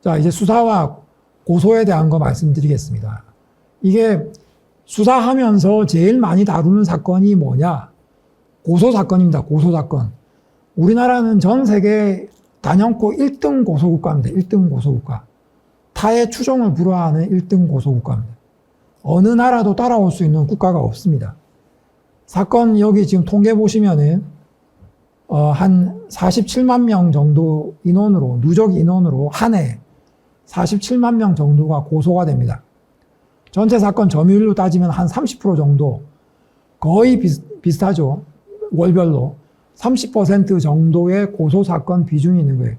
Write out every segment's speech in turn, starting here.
자, 이제 수사와 고소에 대한 거 말씀드리겠습니다. 이게 수사하면서 제일 많이 다루는 사건이 뭐냐? 고소사건입니다. 고소사건. 우리나라는 전 세계 단연코 1등 고소국가입니다. 1등 고소국가. 타의 추종을 불허하는 1등 고소국가입니다. 어느 나라도 따라올 수 있는 국가가 없습니다. 사건 여기 지금 통계 보시면은 한 47만 명 정도 인원으로, 누적 인원으로 한 해 47만 명 정도가 고소가 됩니다. 전체 사건 점유율로 따지면 한 30% 정도, 거의 비슷하죠. 월별로 30% 정도의 고소사건 비중이 있는 거예요.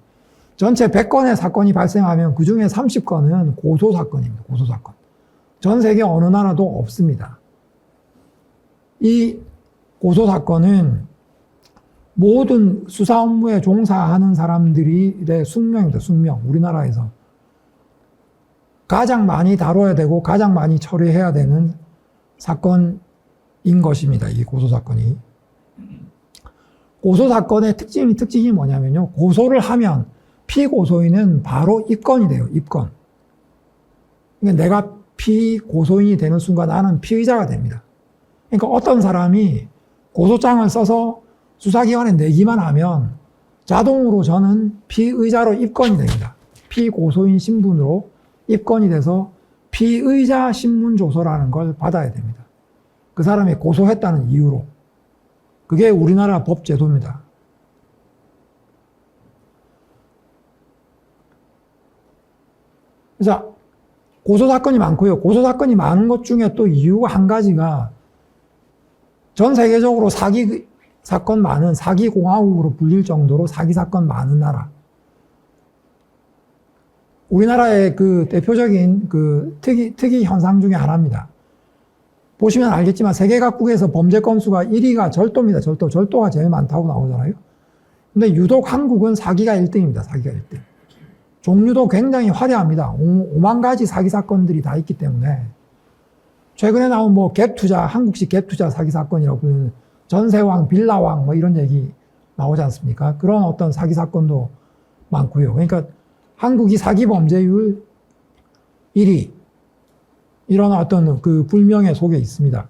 전체 100건의 사건이 발생하면 그 중에 30건은 고소사건입니다. 고소사건. 전 세계 어느 나라도 없습니다. 이 고소사건은 모든 수사 업무에 종사하는 사람들의 숙명입니다. 숙명. 우리나라에서 가장 많이 다뤄야 되고 가장 많이 처리해야 되는 사건인 것입니다. 이 고소사건이. 고소사건의 특징이 뭐냐면요. 고소를 하면 피고소인은 바로 입건이 돼요. 입건. 그러니까 내가 피고소인이 되는 순간 나는 피의자가 됩니다. 그러니까 어떤 사람이 고소장을 써서 수사기관에 내기만 하면 자동으로 저는 피의자로 입건이 됩니다. 피고소인 신분으로 입건이 돼서 피의자 신문조서라는 걸 받아야 됩니다. 그 사람이 고소했다는 이유로. 그게 우리나라 법 제도입니다. 그래서 고소사건이 많고요. 고소사건이 많은 것 중에 또 이유가 한 가지가 전 세계적으로 사기 사건 많은 사기공화국으로 불릴 정도로 사기 사건 많은 나라. 우리나라의 그 대표적인 그 특이 현상 중에 하나입니다. 보시면 알겠지만 세계 각국에서 범죄 건수가 1위가 절도입니다. 절도가 제일 많다고 나오잖아요. 근데 유독 한국은 사기가 1등입니다. 사기가 1등. 종류도 굉장히 화려합니다. 5만 가지 사기 사건들이 다 있기 때문에 최근에 나온 뭐 갭투자, 한국식 갭투자 사기 사건이라고 부르는 전세왕, 빌라왕 뭐 이런 얘기 나오지 않습니까? 그런 어떤 사기 사건도 많고요. 그러니까 한국이 사기 범죄율 1위 이런 어떤 그 불명예 속에 있습니다.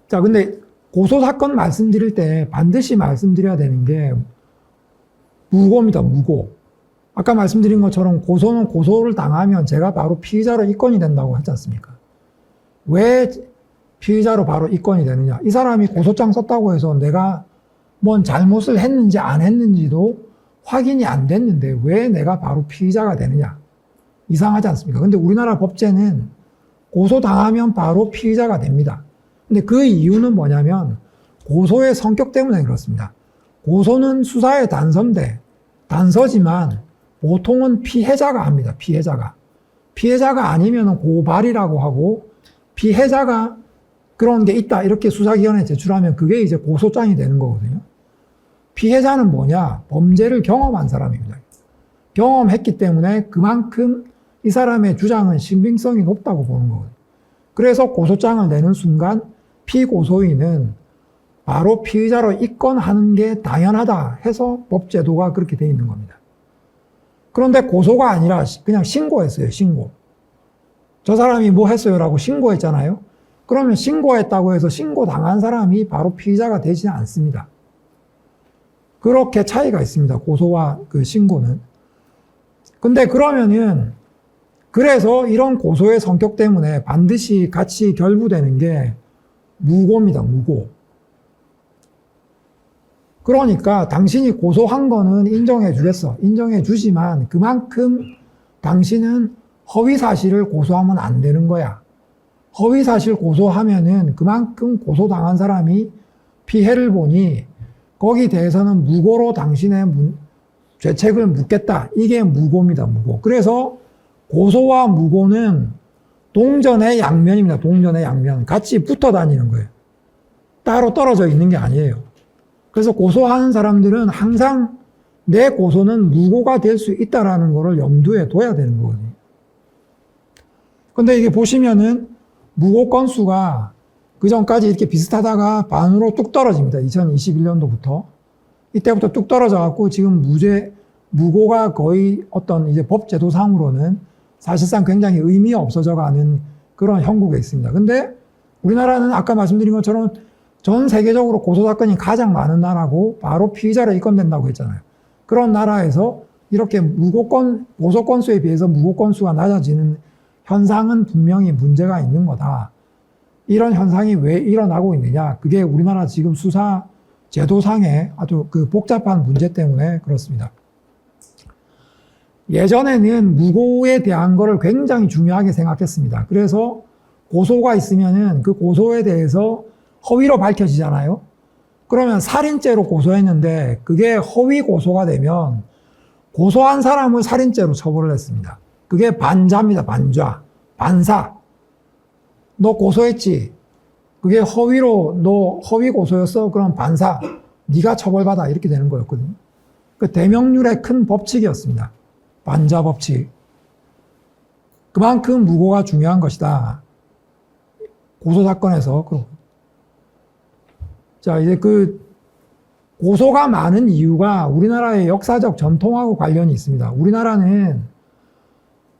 자, 근데 고소사건 말씀드릴 때 반드시 말씀드려야 되는 게 무고입니다. 무고. 아까 말씀드린 것처럼 고소는 고소를 당하면 제가 바로 피의자로 입건이 된다고 했지 않습니까? 왜 피의자로 바로 입건이 되느냐? 이 사람이 고소장 썼다고 해서 내가 뭔 잘못을 했는지 안 했는지도 확인이 안 됐는데 왜 내가 바로 피의자가 되느냐? 이상하지 않습니까? 근데 우리나라 법제는 고소당하면 바로 피의자가 됩니다. 근데 그 이유는 뭐냐면 고소의 성격 때문에 그렇습니다. 고소는 수사의 단서지만 보통은 피해자가 합니다. 피해자가 아니면 고발이라고 하고 피해자가 그런 게 있다 이렇게 수사기관에 제출하면 그게 이제 고소장이 되는 거거든요. 피해자는 뭐냐? 범죄를 경험한 사람입니다. 경험했기 때문에 그만큼 이 사람의 주장은 신빙성이 높다고 보는 거거든요. 그래서 고소장을 내는 순간 피고소인은 바로 피의자로 입건하는 게 당연하다 해서 법제도가 그렇게 돼 있는 겁니다. 그런데 고소가 아니라 그냥 신고했어요. 신고. 저 사람이 뭐 했어요? 라고 신고했잖아요. 그러면 신고했다고 해서 신고당한 사람이 바로 피의자가 되지 않습니다. 그렇게 차이가 있습니다. 고소와 그 신고는. 근데 그러면은 그래서 이런 고소의 성격 때문에 반드시 같이 결부되는 게 무고입니다. 무고. 그러니까 당신이 고소한 거는 인정해 주겠어. 인정해 주지만 그만큼 당신은 허위사실을 고소하면 안 되는 거야. 허위사실 고소하면은 그만큼 고소당한 사람이 피해를 보니 거기 대해서는 무고로 당신의 죄책을 묻겠다. 이게 무고입니다. 무고. 그래서 고소와 무고는 동전의 양면입니다. 동전의 양면. 같이 붙어 다니는 거예요. 따로 떨어져 있는 게 아니에요. 그래서 고소하는 사람들은 항상 내 고소는 무고가 될 수 있다라는 것을 염두에 둬야 되는 거거든요. 근데 이게 보시면은 무고 건수가 그 전까지 이렇게 비슷하다가 반으로 뚝 떨어집니다. 2021년도부터. 이때부터 뚝 떨어져 갖고 지금 무고가 거의 어떤 이제 법 제도상으로는 사실상 굉장히 의미 없어져 가는 그런 형국에 있습니다. 근데 우리나라는 아까 말씀드린 것처럼 전 세계적으로 고소사건이 가장 많은 나라고 바로 피의자로 입건된다고 했잖아요. 그런 나라에서 이렇게 고소 건수에 비해서 무고 건수가 낮아지는 현상은 분명히 문제가 있는 거다. 이런 현상이 왜 일어나고 있느냐? 그게 우리나라 지금 수사 제도상의 아주 그 복잡한 문제 때문에 그렇습니다. 예전에는 무고에 대한 거를 굉장히 중요하게 생각했습니다. 그래서 고소가 있으면은 그 고소에 대해서 허위로 밝혀지잖아요. 그러면 살인죄로 고소했는데 그게 허위 고소가 되면 고소한 사람을 살인죄로 처벌을 했습니다. 그게 반자입니다. 반자. 반사. 너 고소했지? 그게 허위로 너 허위 고소였어? 그럼 반사. 네가 처벌받아. 이렇게 되는 거였거든요. 그 대명률의 큰 법칙이었습니다. 반자 법칙. 그만큼 무고가 중요한 것이다. 고소사건에서. 자, 이제 그 고소가 많은 이유가 우리나라의 역사적 전통하고 관련이 있습니다. 우리나라는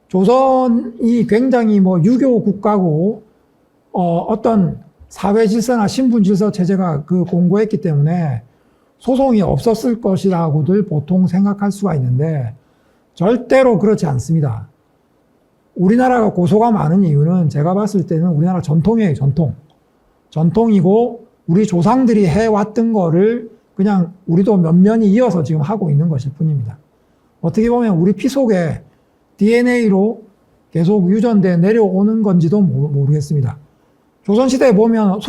조선이 굉장히 뭐 유교 국가고 어떤 사회 질서나 신분 질서 체제가 그 공고했기 때문에 소송이 없었을 것이라고들 보통 생각할 수가 있는데 절대로 그렇지 않습니다. 우리나라가 고소가 많은 이유는 제가 봤을 때는 우리나라 전통이에요, 전통. 전통이고 우리 조상들이 해왔던 거를 그냥 우리도 면면이 이어서 지금 하고 있는 것일 뿐입니다. 어떻게 보면 우리 피 속에 DNA로 계속 유전돼 내려오는 건지도 모르겠습니다. 조선시대에 보면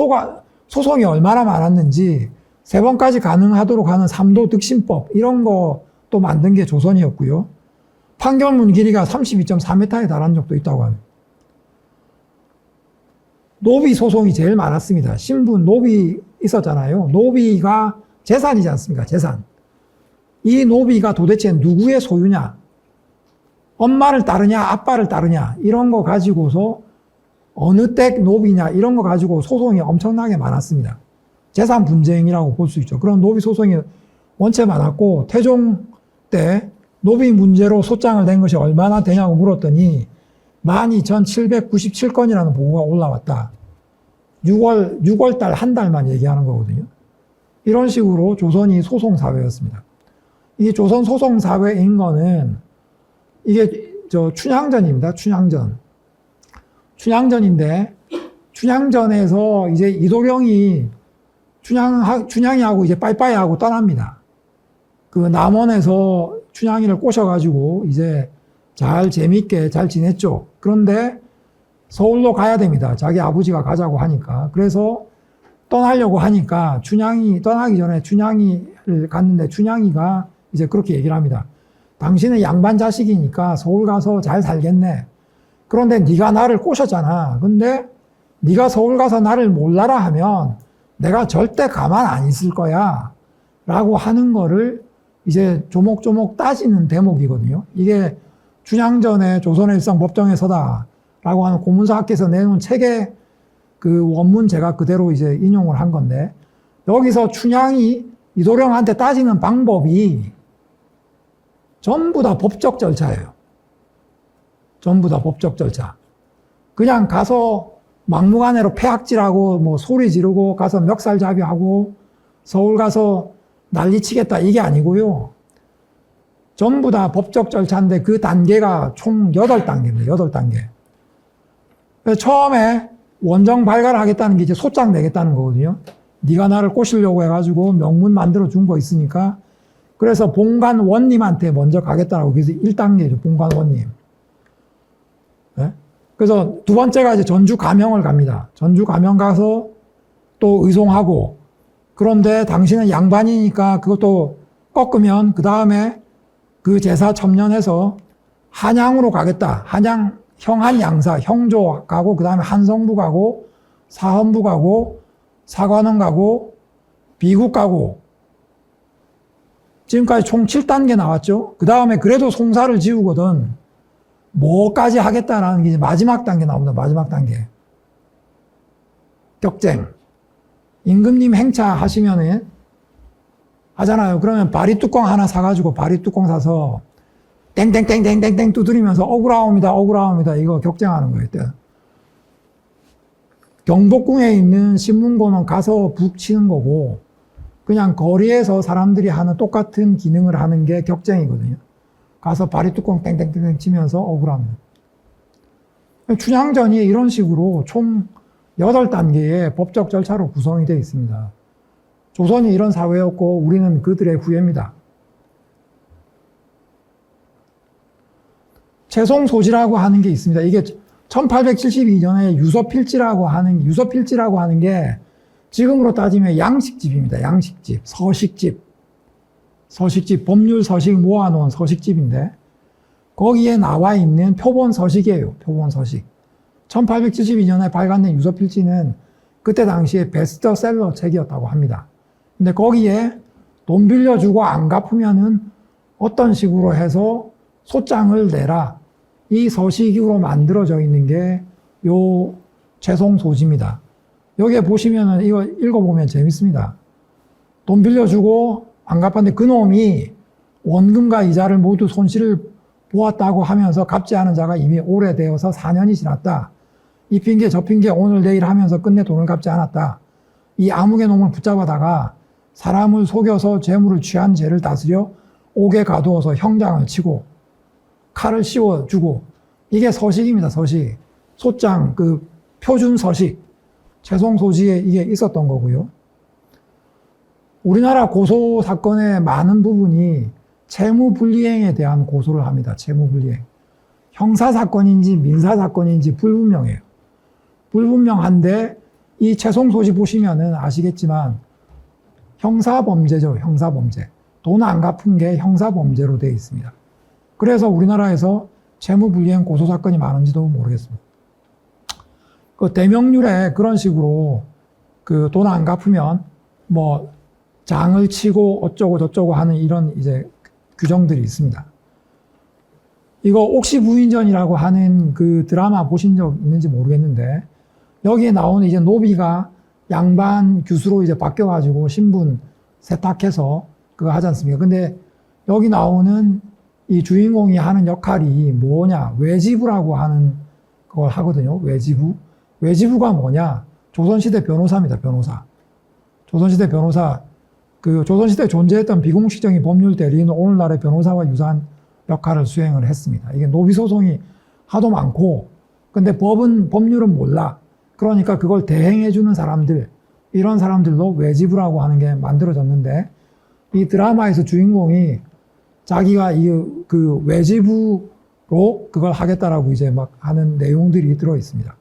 소송이 얼마나 많았는지 3번까지 가능하도록 하는 3도 득심법 이런 거 또 만든 게 조선이었고요. 판결문 길이가 32.4m에 달한 적도 있다고 합니다. 노비 소송이 제일 많았습니다. 신분 노비 있었잖아요. 노비가 재산이지 않습니까? 재산. 이 노비가 도대체 누구의 소유냐? 엄마를 따르냐? 아빠를 따르냐? 이런 거 가지고서 어느 댁 노비냐? 이런 거 가지고 소송이 엄청나게 많았습니다. 재산 분쟁이라고 볼 수 있죠. 그런 노비 소송이 원체 많았고 태종 때 노비 문제로 소장을 낸 것이 얼마나 되냐고 물었더니 12,797건이라는 보고가 올라왔다. 6월 달 한 달만 얘기하는 거거든요. 이런 식으로 조선이 소송사회였습니다. 이 조선 소송사회인 거는 이게 춘향전입니다. 춘향전. 춘향전인데 춘향전에서 이제 이도령이 춘향이하고 이제 빠이빠이하고 떠납니다. 그 남원에서 춘향이를 꼬셔가지고 이제 재밌게 잘 지냈죠. 그런데 서울로 가야 됩니다. 자기 아버지가 가자고 하니까. 그래서 떠나려고 하니까 떠나기 전에 춘향이를 갔는데 춘향이가 이제 그렇게 얘기를 합니다. 당신은 양반 자식이니까 서울 가서 잘 살겠네. 그런데 네가 나를 꼬셨잖아. 근데 네가 서울 가서 나를 몰라라 하면 내가 절대 가만 안 있을 거야. 라고 하는 거를 이제 조목조목 따지는 대목이거든요. 이게 춘향전의 조선의 일상 법정에 서다 라고 하는 고문사학께서 내놓은 책의 그 원문 제가 그대로 이제 인용을 한 건데 여기서 춘향이 이도령한테 따지는 방법이 전부 다 법적 절차예요. 전부 다 법적 절차. 그냥 가서 막무가내로 폐악질하고 뭐 소리 지르고 가서 멱살잡이하고 서울 가서 난리치겠다 이게 아니고요. 전부 다 법적 절차인데 그 단계가 총 8단계입니다. 8단계. 처음에 원정 발갈하겠다는 게 이제 소장 내겠다는 거거든요. 네가 나를 꼬시려고 해가지고 명문 만들어 준 거 있으니까 그래서 봉관원님한테 먼저 가겠다라고 그래서 1단계죠. 봉관원님. 네? 그래서 두 번째가 이제 전주 감형을 갑니다. 전주 감형 가서 또 의송하고 그런데 당신은 양반이니까 그것도 꺾으면 그 다음에 그 제사 첨년해서 한양으로 가겠다. 한양 형한 양사, 형조 가고 그 다음에 한성부 가고 사헌부 가고 사관원 가고 비국 가고 지금까지 총 7단계 나왔죠. 그 다음에 그래도 송사를 지우거든 뭐까지 하겠다라는 게 이제 마지막 단계 나옵니다. 마지막 단계. 격쟁. 임금님 행차 하시면은 하잖아요. 그러면 바리 뚜껑 하나 사가지고 바리 뚜껑 사서 땡땡땡땡땡땡 두드리면서 억울하옵니다, 억울하옵니다. 이거 격쟁하는 거예요. 경복궁에 있는 신문고는 가서 북 치는 거고, 그냥 거리에서 사람들이 하는 똑같은 기능을 하는 게 격쟁이거든요. 가서 바리 뚜껑 땡땡땡땡 치면서 억울합니다. 춘향전이 이런 식으로 총 8단계의 법적 절차로 구성이 되어 있습니다. 조선이 이런 사회였고 우리는 그들의 후예입니다. 채송소지라고 하는 게 있습니다. 이게 1872년에 유서필지라고 하는 게 지금으로 따지면 양식집입니다. 양식집, 서식집, 법률 서식 모아놓은 서식집인데 거기에 나와 있는 표본 서식이에요. 표본 서식. 1872년에 발간된 유서필지는 그때 당시에 베스트셀러 책이었다고 합니다. 근데 거기에 돈 빌려주고 안 갚으면은 어떤 식으로 해서 소장을 내라. 이 서식으로 만들어져 있는 게 요 채송소지입니다. 여기에 보시면은 이거 읽어보면 재밌습니다. 돈 빌려주고 안 갚았는데 그놈이 원금과 이자를 모두 손실을 보았다고 하면서 갚지 않은 자가 이미 오래되어서 4년이 지났다. 이 핑계 저 핑계 오늘 내일 하면서 끝내 돈을 갚지 않았다. 이 아무개 놈을 붙잡아다가 사람을 속여서 재물을 취한 죄를 다스려 옥에 가두어서 형장을 치고 칼을 씌워주고 이게 서식입니다. 서식. 소장, 그 표준 서식. 채송소지에 이게 있었던 거고요. 우리나라 고소 사건의 많은 부분이 채무불이행에 대한 고소를 합니다. 채무불이행. 형사사건인지 민사사건인지 불분명해요. 불분명한데 이 채송소지 보시면은 아시겠지만 형사범죄죠. 형사범죄. 돈 안 갚은 게 형사범죄로 되어 있습니다. 그래서 우리나라에서 채무불이행 고소사건이 많은지도 모르겠습니다. 그 대명률에 그런 식으로 그 돈 안 갚으면 뭐 장을 치고 어쩌고 저쩌고 하는 이런 이제 규정들이 있습니다. 이거 옥시부인전이라고 하는 그 드라마 보신 적 있는지 모르겠는데 여기에 나오는 이제 노비가 양반 교수로 이제 바뀌어가지고 신분 세탁해서 그거 하지 않습니까? 근데 여기 나오는 이 주인공이 하는 역할이 뭐냐? 외지부라고 하는 걸 하거든요. 외지부. 외지부가 뭐냐? 조선시대 변호사입니다. 변호사. 조선시대 변호사. 그 조선시대에 존재했던 비공식적인 법률 대리인은 오늘날의 변호사와 유사한 역할을 수행을 했습니다. 이게 노비소송이 하도 많고, 근데 법률은 몰라. 그러니까 그걸 대행해주는 사람들, 이런 사람들로 외지부라고 하는 게 만들어졌는데, 이 드라마에서 주인공이 자기가 그 외지부로 그걸 하겠다라고 이제 막 하는 내용들이 들어 있습니다.